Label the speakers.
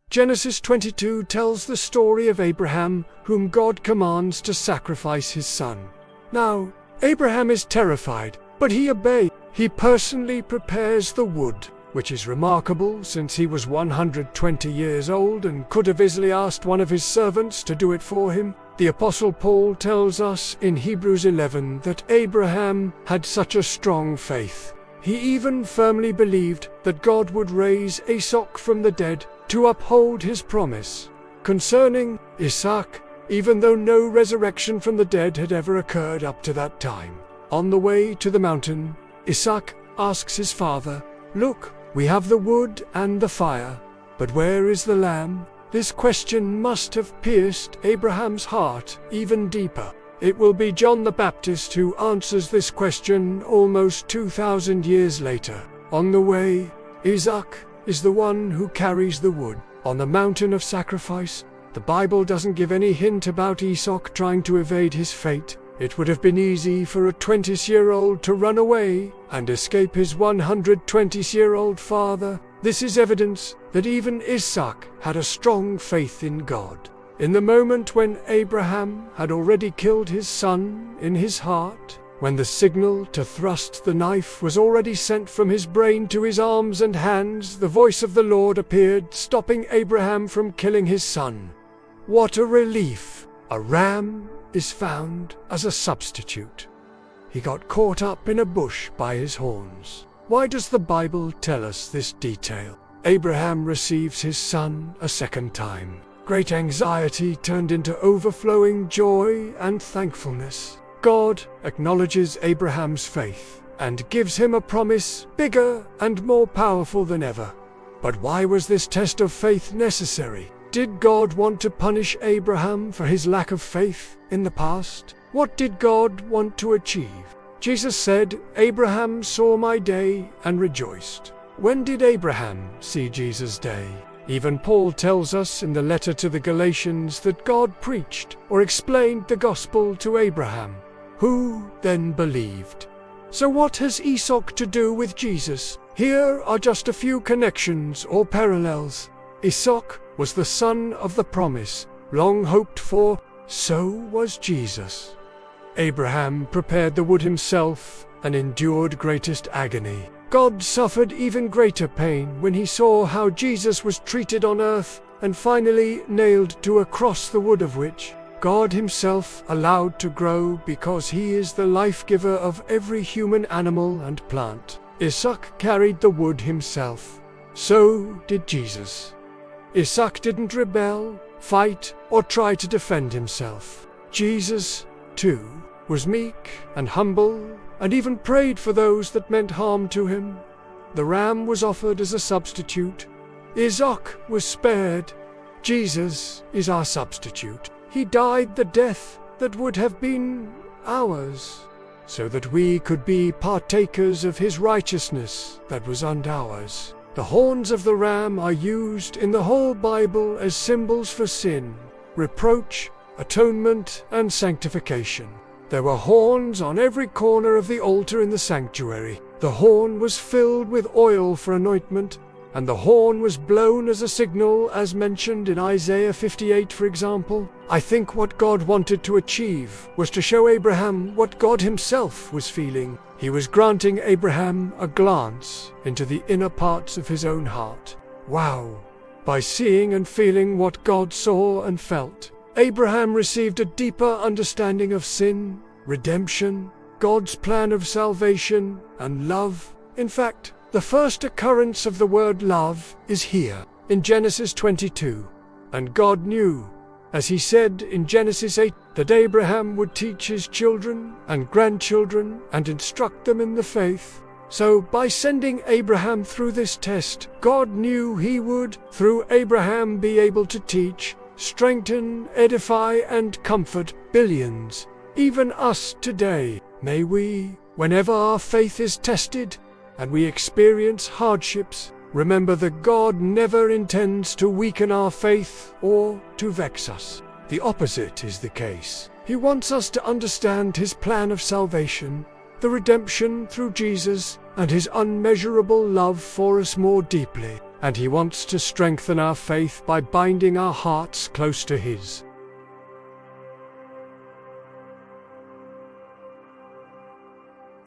Speaker 1: Genesis 22 tells the story of Abraham, whom God commands to sacrifice his son. Now, Abraham is terrified, but he obeys. He personally prepares the wood, which is remarkable since he was 120 years old and could have easily asked one of his servants to do it for him. The Apostle Paul tells us in Hebrews 11 that Abraham had such a strong faith. He even firmly believed that God would raise Isaac from the dead to uphold his promise. Concerning Isaac, even though no resurrection from the dead had ever occurred up to that time, on the way to the mountain, Isaac asks his father, "Look, we have the wood and the fire, but where is the lamb?" This question must have pierced Abraham's heart even deeper. It will be John the Baptist who answers this question almost 2,000 years later. On the way, Isaac is the one who carries the wood. On the mountain of sacrifice, the Bible doesn't give any hint about Isaac trying to evade his fate. It would have been easy for a 20-year-old to run away and escape his 120-year-old father. This is evidence that even Isaac had a strong faith in God. In the moment when Abraham had already killed his son in his heart, when the signal to thrust the knife was already sent from his brain to his arms and hands, the voice of the Lord appeared, stopping Abraham from killing his son. What a relief! A ram is found as a substitute. He got caught up in a bush by his horns. Why does the Bible tell us this detail? Abraham receives his son a second time. Great anxiety turned into overflowing joy and thankfulness. God acknowledges Abraham's faith and gives him a promise bigger and more powerful than ever. But why was this test of faith necessary? Did God want to punish Abraham for his lack of faith in the past? What did God want to achieve? Jesus said, "Abraham saw my day and rejoiced." When did Abraham see Jesus' day? Even Paul tells us in the letter to the Galatians that God preached or explained the gospel to Abraham, who then believed. So what has Isaac to do with Jesus? Here are just a few connections or parallels. Isaac was the son of the promise, long hoped for, so was Jesus. Abraham prepared the wood himself and endured greatest agony. God suffered even greater pain when he saw how Jesus was treated on earth and finally nailed to a cross, the wood of which God himself allowed to grow because he is the life-giver of every human animal and plant. Isaac carried the wood himself. So did Jesus. Isaac didn't rebel, fight, or try to defend himself. Jesus, too, was meek and humble, and even prayed for those that meant harm to him. The ram was offered as a substitute. Isaac was spared. Jesus is our substitute. He died the death that would have been ours, so that we could be partakers of his righteousness that was ours. The horns of the ram are used in the whole Bible as symbols for sin, reproach, atonement, and sanctification. There were horns on every corner of the altar in the sanctuary. The horn was filled with oil for anointment, and the horn was blown as a signal, as mentioned in Isaiah 58, for example. I think what God wanted to achieve was to show Abraham what God himself was feeling. He was granting Abraham a glance into the inner parts of his own heart. Wow! By seeing and feeling what God saw and felt, Abraham received a deeper understanding of sin, redemption, God's plan of salvation, and love. In fact, the first occurrence of the word love is here, in Genesis 22. And God knew, as he said in Genesis 8, that Abraham would teach his children and grandchildren and instruct them in the faith. So by sending Abraham through this test, God knew he would, through Abraham, be able to teach, strengthen, edify, and comfort billions, even us today. May we, whenever our faith is tested and we experience hardships, remember that God never intends to weaken our faith or to vex us. The opposite is the case. He wants us to understand his plan of salvation, the redemption through Jesus, and his unmeasurable love for us more deeply. and He wants to strengthen our faith by binding our hearts close to His.